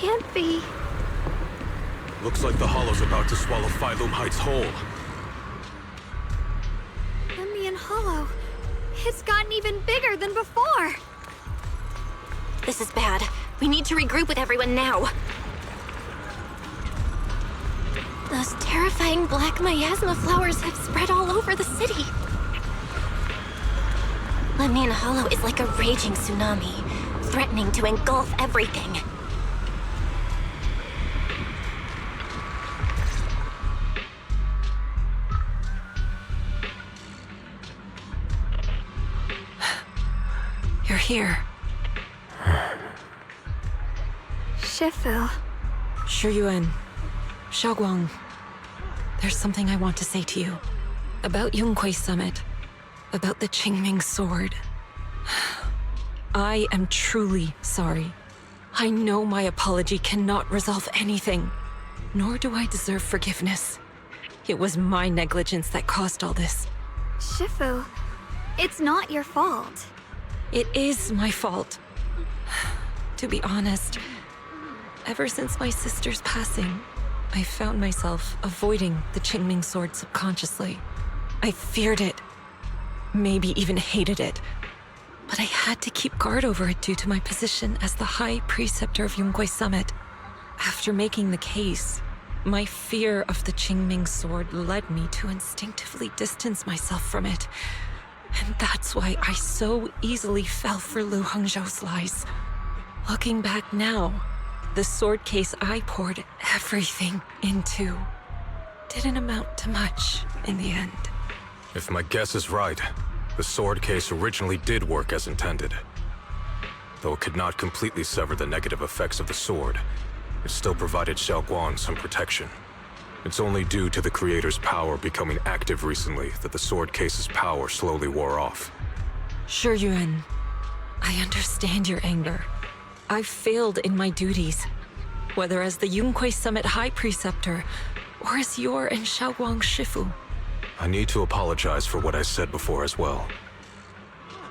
can't be. Looks like the Hollow's about to swallow Phylum Heights whole. Lemnian Hollow. It's gotten even bigger than before. This is bad. We need to regroup with everyone now. Those terrifying black miasma flowers have spread all over the city. Lemnian Hollow is like a raging tsunami, threatening to engulf everything. You're here. Shifu. Shiyuan. Xiaoguang. There's something I want to say to you. About Yunque's summit. About the Qingming sword. I am truly sorry. I know my apology cannot resolve anything, nor do I deserve forgiveness. It was my negligence that caused all this. Shifu, it's not your fault. It is my fault. To be honest, ever since my sister's passing, I found myself avoiding the Qingming sword subconsciously. I feared it, maybe even hated it, but I had to keep guard over it due to my position as the High Preceptor of Yunque's Summit. After making the case, my fear of the Qingming sword led me to instinctively distance myself from it. And that's why I so easily fell for Lu Hangzhou's lies. Looking back now, the sword case I poured everything into didn't amount to much in the end. If my guess is right, the sword case originally did work as intended. Though it could not completely sever the negative effects of the sword, it still provided Xiaoguang some protection. It's only due to the creator's power becoming active recently that the sword case's power slowly wore off. Shiyuan, I understand your anger. I've failed in my duties, whether as the Yunque Summit High Preceptor or as your and Xiaoguang's Shifu. I need to apologize for what I said before as well.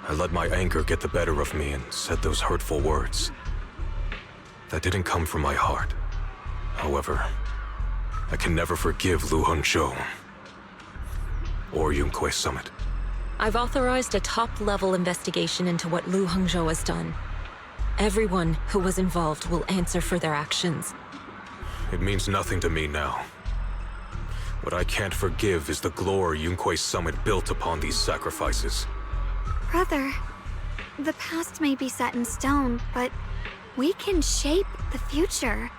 I let my anger get the better of me and said those hurtful words. That didn't come from my heart. However, I can never forgive Lu Hangzhou or Yunque Summit. I've authorized a top-level investigation into what Lu Hangzhou has done. Everyone who was involved will answer for their actions. It means nothing to me now. What I can't forgive is the glory Yunque Summit built upon these sacrifices. Brother, the past may be set in stone, but we can shape the future.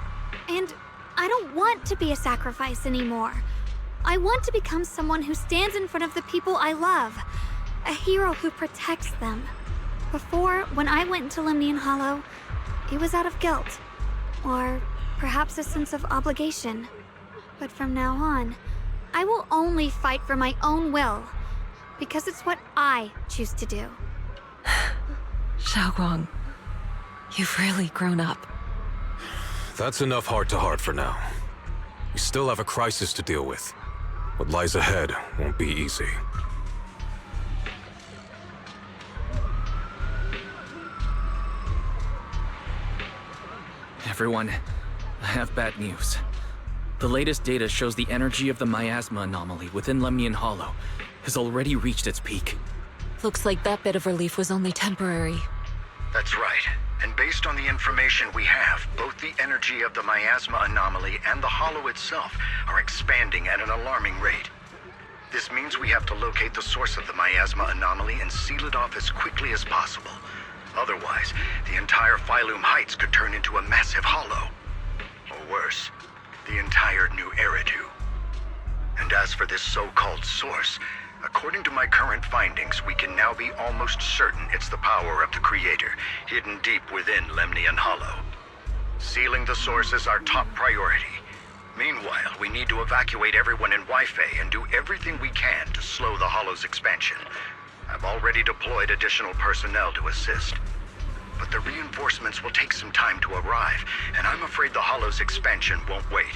And I don't want to be a sacrifice anymore. I want to become someone who stands in front of the people I love. A hero who protects them. Before, when I went into Lemnian Hollow, it was out of guilt. Or perhaps a sense of obligation. But from now on, I will only fight for my own will. Because it's what I choose to do. Xiaoguang, you've really grown up. That's enough heart-to-heart for now. We still have a crisis to deal with. What lies ahead won't be easy. Everyone, I have bad news. The latest data shows the energy of the miasma anomaly within Lemnian Hollow has already reached its peak. Looks like that bit of relief was only temporary. That's right. And based on the information we have, both the energy of the miasma anomaly and the hollow itself are expanding at an alarming rate. This means we have to locate the source of the miasma anomaly and seal it off as quickly as possible. Otherwise, the entire Phylum Heights could turn into a massive hollow. Or worse, the entire New Eridu. And as for this so-called source, according to my current findings, we can now be almost certain it's the power of the Creator, hidden deep within Lemnian Hollow. Sealing the source is our top priority. Meanwhile, we need to evacuate everyone in Weifei and do everything we can to slow the Hollow's expansion. I've already deployed additional personnel to assist. But the reinforcements will take some time to arrive, and I'm afraid the Hollow's expansion won't wait.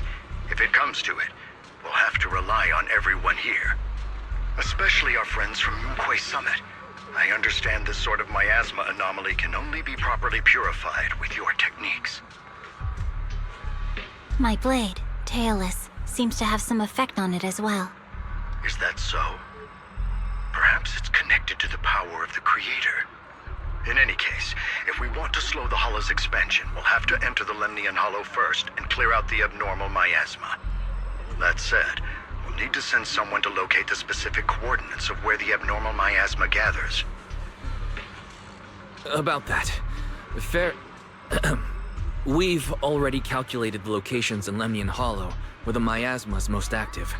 If it comes to it, we'll have to rely on everyone here. Especially our friends from Yunque Summit. I understand this sort of miasma anomaly can only be properly purified with your techniques. My blade, Tailless, seems to have some effect on it as well. Is that so? Perhaps it's connected to the power of the Creator. In any case, if we want to slow the Hollow's expansion, we'll have to enter the Lemnian Hollow first and clear out the abnormal miasma. That said, we'll need to send someone to locate the specific coordinates of where the abnormal miasma gathers. About that. Fair... We've already calculated the locations in Lemnian Hollow where the miasma is most active.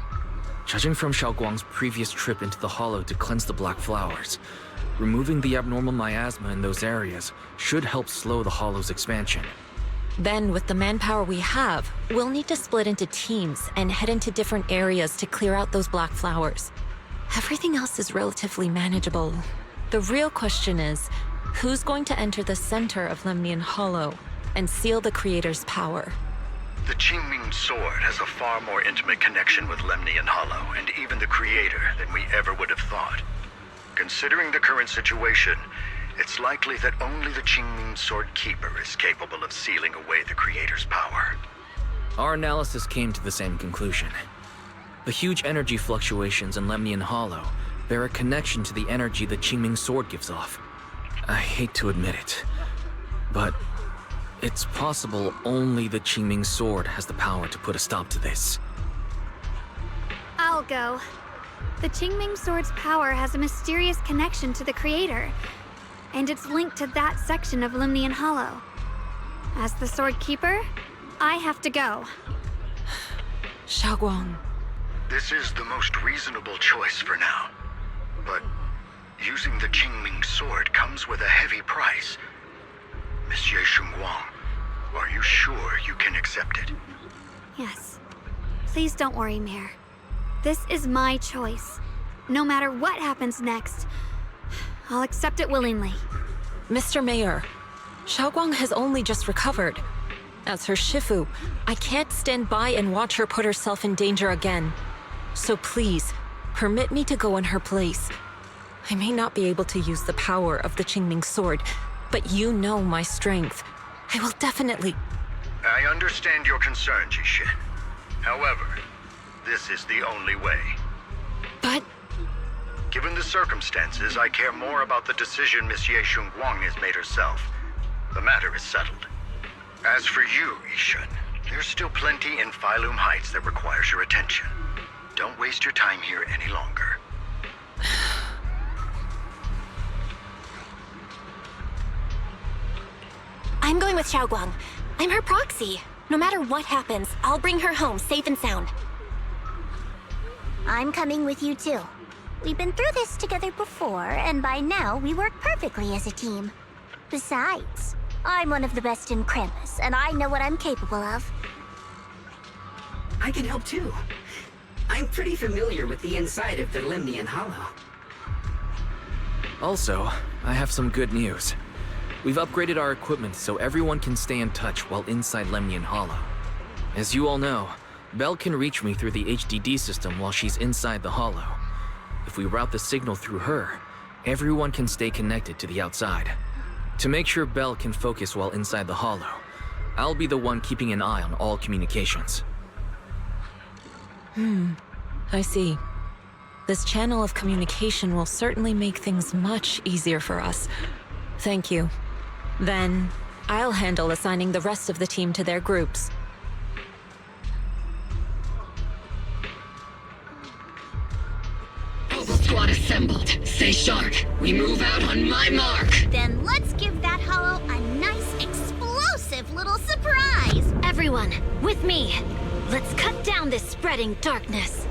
Judging from Xiaoguang's previous trip into the Hollow to cleanse the Black Flowers, removing the abnormal miasma in those areas should help slow the Hollow's expansion. Then, with the manpower we have, we'll need to split into teams and head into different areas to clear out those black flowers. Everything else is relatively manageable. The real question is, who's going to enter the center of Lemnian Hollow and seal the Creator's power? The Qingming Sword has a far more intimate connection with Lemnian Hollow and even the Creator than we ever would have thought. Considering the current situation, it's likely that only the Qingming Sword Keeper is capable of sealing away the Creator's power. Our analysis came to the same conclusion. The huge energy fluctuations in Lemnian Hollow bear a connection to the energy the Qingming Sword gives off. I hate to admit it, but it's possible only the Qingming Sword has the power to put a stop to this. I'll go. The Qingming Sword's power has a mysterious connection to the Creator, and it's linked to that section of Lemnian Hollow. As the Sword Keeper, I have to go. Xiaoguang. This is the most reasonable choice for now. But using the Qingming Sword comes with a heavy price. Monsieur Xunguang, are you sure you can accept it? Yes. Please don't worry, Mayor. This is my choice. No matter what happens next, I'll accept it willingly. Mr. Mayor, Xiaoguang has only just recovered. As her Shifu, I can't stand by and watch her put herself in danger again. So please, permit me to go in her place. I may not be able to use the power of the Qingming Sword, but you know my strength. I will definitely... I understand your concern, Jixin. However, this is the only way. But... Given the circumstances, I care more about the decision Monsieur Xunguang has made herself. The matter is settled. As for you, Yishun, there's still plenty in Phylum Heights that requires your attention. Don't waste your time here any longer. I'm going with Xiaoguang. I'm her proxy. No matter what happens, I'll bring her home safe and sound. I'm coming with you too. We've been through this together before, and by now we work perfectly as a team. Besides, I'm one of the best in Krampus, and I know what I'm capable of. I can help too. I'm pretty familiar with the inside of the Lemnian Hollow. Also, I have some good news. We've upgraded our equipment so everyone can stay in touch while inside Lemnian Hollow. As you all know, Belle can reach me through the HDD system while she's inside the Hollow. If we route the signal through her, everyone can stay connected to the outside. To make sure Belle can focus while inside the Hollow, I'll be the one keeping an eye on all communications. I see. This channel of communication will certainly make things much easier for us. Thank you. Then, I'll handle assigning the rest of the team to their groups. Squad assembled. Stay sharp. We move out on my mark. Then let's give that hollow a nice, explosive little surprise! Everyone, with me. Let's cut down this spreading darkness.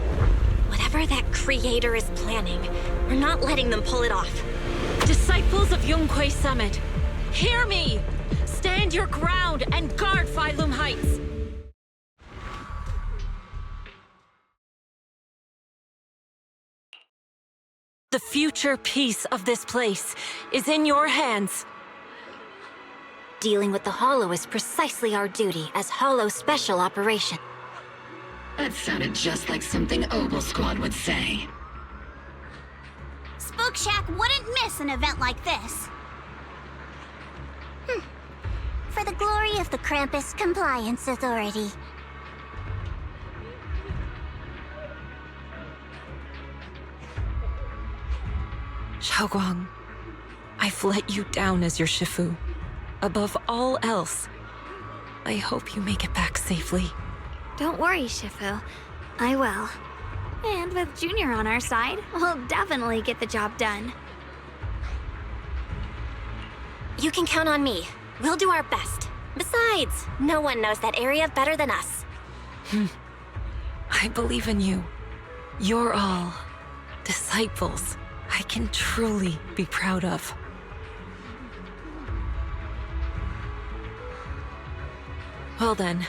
Whatever that Creator is planning, we're not letting them pull it off. Disciples of Yonghui Summit, hear me! Stand your ground and guard Phylum Heights! The future peace of this place is in your hands. Dealing with the Hollow is precisely our duty as Hollow Special Operation. That sounded just like something Obel Squad would say. Spook Shack wouldn't miss an event like this. For the glory of the Krampus Compliance Authority. Xiaoguang, I've let you down as your Shifu. Above all else, I hope you make it back safely. Don't worry, Shifu. I will. And with Junior on our side, we'll definitely get the job done. You can count on me. We'll do our best. Besides, no one knows that area better than us. I believe in you. You're all disciples I can truly be proud of. Well then,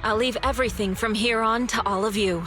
I'll leave everything from here on to all of you.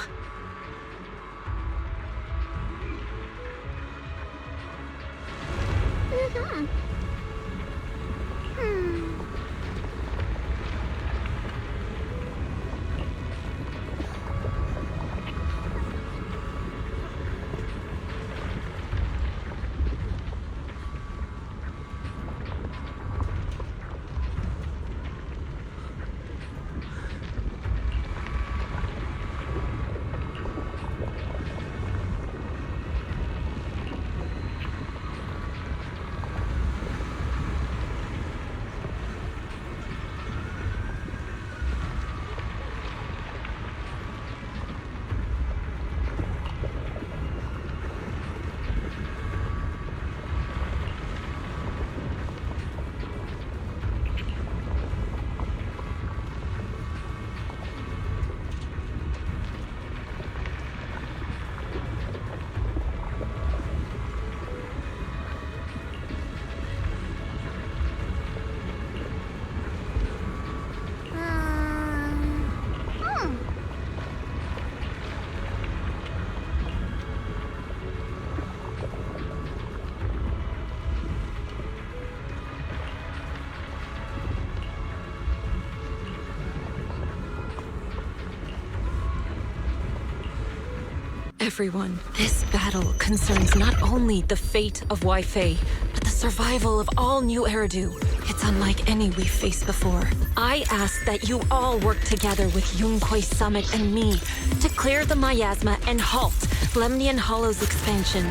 Everyone, this battle concerns not only the fate of Weifei, but the survival of all New Eridu. It's unlike any we've faced before. I ask that you all work together with Yunquei Summit and me to clear the miasma and halt Lemnian Hollow's expansion.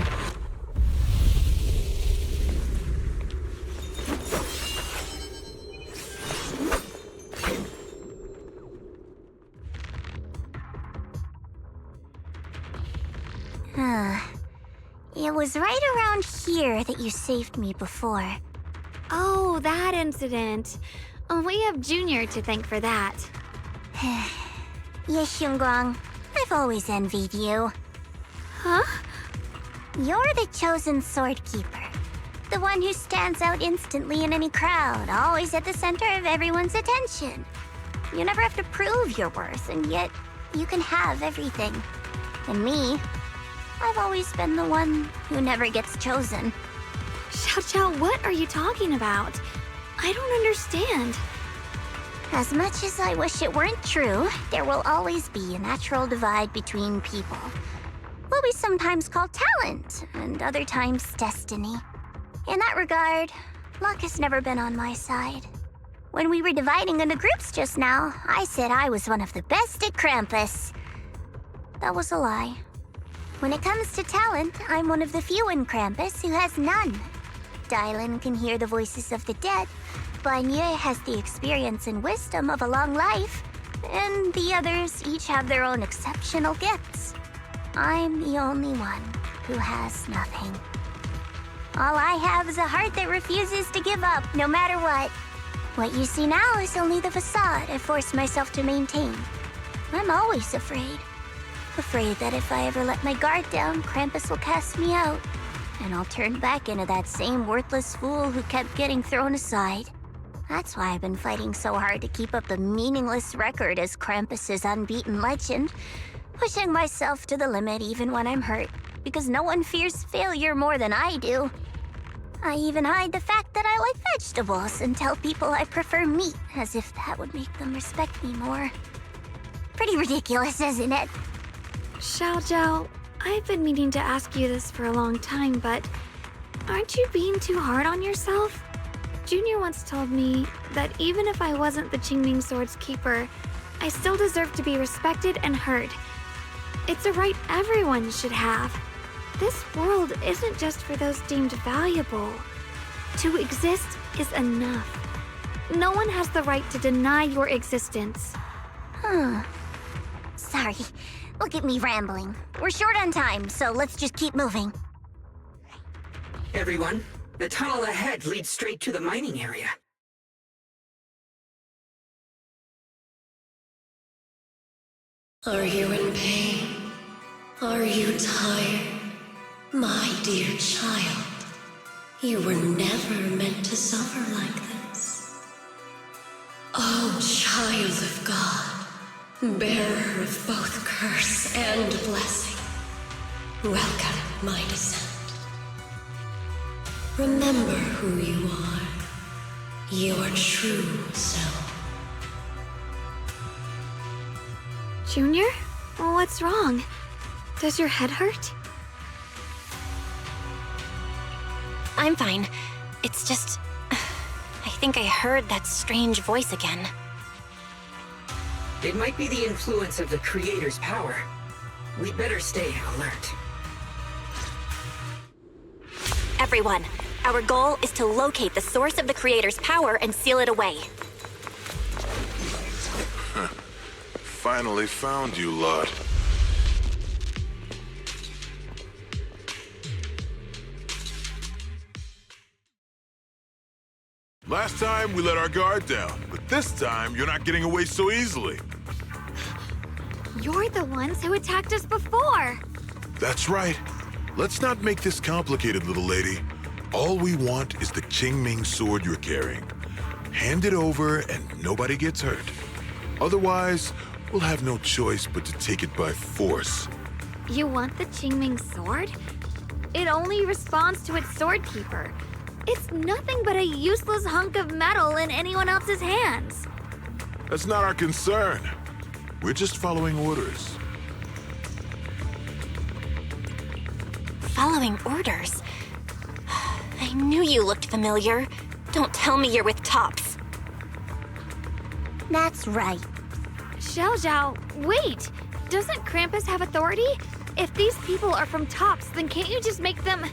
It was right around here that you saved me before. Oh, that incident. We have Junior to thank for that. Yes, Xiongguang. I've always envied you. Huh? You're the chosen sword keeper. The one who stands out instantly in any crowd, always at the center of everyone's attention. You never have to prove your worth, and yet you can have everything. And me, I've always been the one who never gets chosen. Xiao, what are you talking about? I don't understand. As much as I wish it weren't true, there will always be a natural divide between people. What we sometimes call talent, and other times destiny. In that regard, luck has never been on my side. When we were dividing into groups just now, I said I was one of the best at Krampus. That was a lie. When it comes to talent, I'm one of the few in Krampus who has none. Dylan can hear the voices of the dead. Banye has the experience and wisdom of a long life. And the others each have their own exceptional gifts. I'm the only one who has nothing. All I have is a heart that refuses to give up, no matter what. What you see now is only the facade I forced myself to maintain. I'm always afraid. Afraid that if I ever let my guard down, Krampus will cast me out. And I'll turn back into that same worthless fool who kept getting thrown aside. That's why I've been fighting so hard to keep up a meaningless record as Krampus's unbeaten legend. Pushing myself to the limit even when I'm hurt, because no one fears failure more than I do. I even hide the fact that I like vegetables and tell people I prefer meat, as if that would make them respect me more. Pretty ridiculous, isn't it? Xiao, I've been meaning to ask you this for a long time, but aren't you being too hard on yourself? Junior once told me that even if I wasn't the Qingming Sword's keeper, I still deserve to be respected and heard. It's a right everyone should have. This world isn't just for those deemed valuable. To exist is enough. No one has the right to deny your existence. Sorry. Look at me rambling. We're short on time, so let's just keep moving. Everyone, the tunnel ahead leads straight to the mining area. Are you in pain? Are you tired? My dear child, you were never meant to suffer like this. Oh, child of God, bearer of both curse and blessing, welcome my descent. Remember who you are, your true self. Junior? What's wrong? Does your head hurt? I'm fine. It's just... I think I heard that strange voice again. It might be the influence of the Creator's power. We'd better stay alert. Everyone, our goal is to locate the source of the Creator's power and seal it away. Finally found you, lot. Last time we let our guard down, but this time you're not getting away so easily. You're the ones who attacked us before. That's right. Let's not make this complicated, little lady. All we want is the Qingming sword you're carrying. Hand it over and nobody gets hurt. Otherwise, we'll have no choice but to take it by force. You want the Qingming sword? It only responds to its sword keeper. It's nothing but a useless hunk of metal in anyone else's hands. That's not our concern. We're just following orders. Following orders? I knew you looked familiar. Don't tell me you're with Tops. That's right. Xiao Zhao, wait! Doesn't Krampus have authority? If these people are from Tops, then can't you just make them...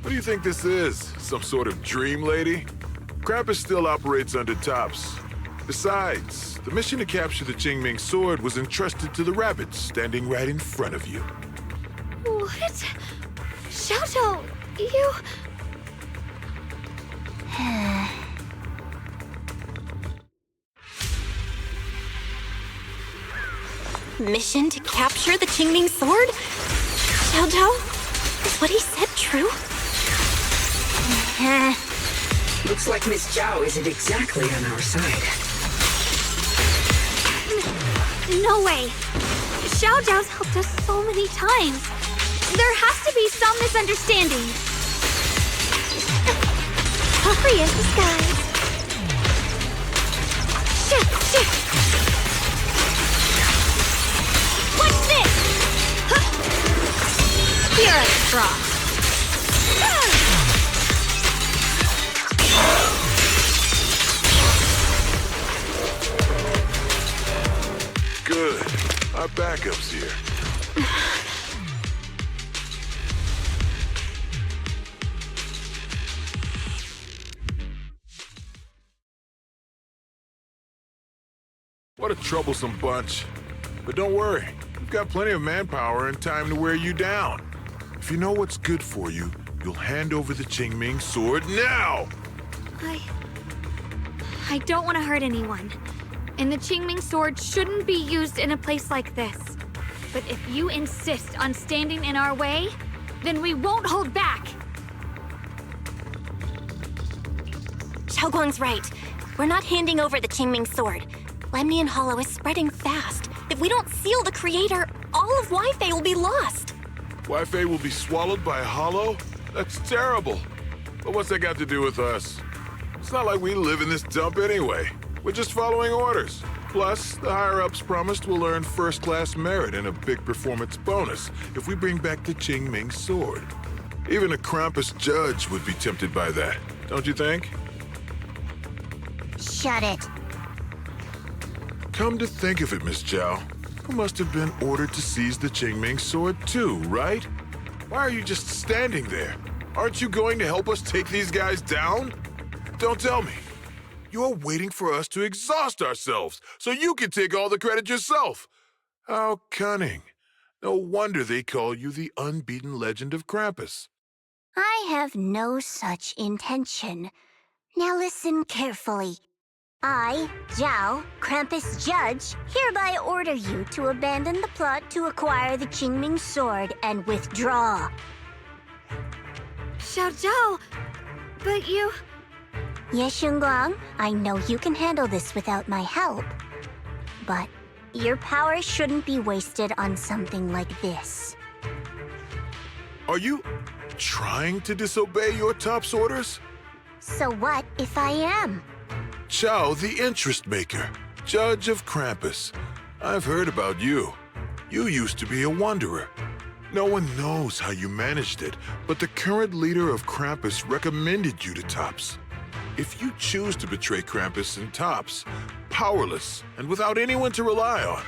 What do you think this is? Some sort of dream lady? Krampus still operates under Tops. Besides, the mission to capture the Qingming sword was entrusted to the rabbits standing right in front of you. What? Xiao Zhao, you... Mission to capture the Qingming sword? Xiao Zhao? Is what he said true? Looks like Miss Zhao isn't exactly on our side. No way! Xiao Zhao's helped us so many times. There has to be some misunderstanding. Hurry in disguise. Shit, shit. What's this? Huh? You're a straw. Good. Our backup's here. What a troublesome bunch. But don't worry. We've got plenty of manpower and time to wear you down. If you know what's good for you, you'll hand over the Qingming sword now! I don't want to hurt anyone. And the Qingming sword shouldn't be used in a place like this. But if you insist on standing in our way, then we won't hold back. Xiaoguang's right. We're not handing over the Qingming sword. Lemnian Hollow is spreading fast. If we don't seal the Creator, all of Wi-Fi will be lost. Wi-Fi will be swallowed by a hollow? That's terrible. But what's that got to do with us? It's not like we live in this dump anyway. We're just following orders. Plus, the higher-ups promised we'll earn first-class merit and a big performance bonus if we bring back the Qingming sword. Even a Krampus judge would be tempted by that, don't you think? Shut it. Come to think of it, Miss Zhao, You must have been ordered to seize the Qingming sword too, right? Why are you just standing there? Aren't you going to help us take these guys down? Don't tell me. You're waiting for us to exhaust ourselves so you can take all the credit yourself. How cunning. No wonder they call you the unbeaten legend of Krampus. I have no such intention. Now listen carefully. I, Zhao, Krampus Judge, hereby order you to abandon the plot to acquire the Qingming sword and withdraw. Xiao Zhao, but you... Ye Xingguang, I know you can handle this without my help. But your power shouldn't be wasted on something like this. Are you trying to disobey your top's orders? So what if I am? Chao, the interest maker, judge of Krampus. I've heard about you. You used to be a wanderer. No one knows how you managed it, but the current leader of Krampus recommended you to Tops. If you choose to betray Krampus and Tops, powerless and without anyone to rely on,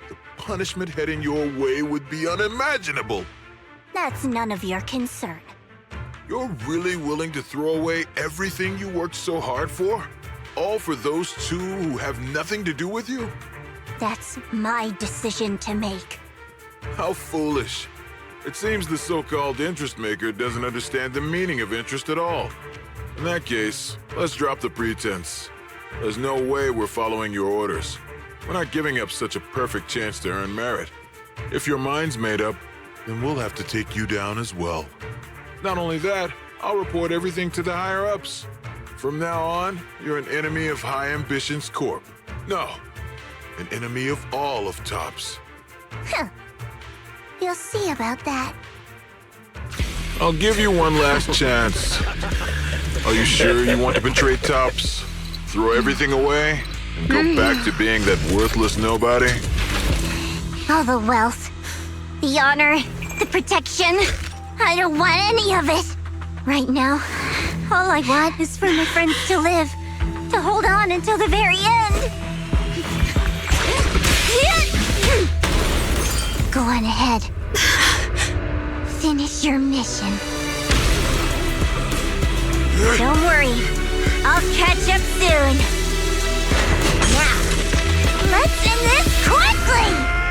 the punishment heading your way would be unimaginable. That's none of your concern. You're really willing to throw away everything you worked so hard for? All for those two who have nothing to do with you? That's my decision to make. How foolish. It seems the so-called interest maker doesn't understand the meaning of interest at all. In that case, let's drop the pretense. There's no way we're following your orders. We're not giving up such a perfect chance to earn merit. If your mind's made up, then we'll have to take you down as well. Not only that, I'll report everything to the higher-ups. From now on, you're an enemy of High Ambitions Corp. No, an enemy of all of Tops. Huh. You'll see about that. I'll give you one last chance. Are you sure you want to betray Tops? Throw everything away and go back to being that worthless nobody? All the wealth, the honor, the protection. I don't want any of it. Right now, all I want is for my friends to live, to hold on until the very end. Go on ahead. Finish your mission. Don't worry, I'll catch up soon. Now, let's end this quickly!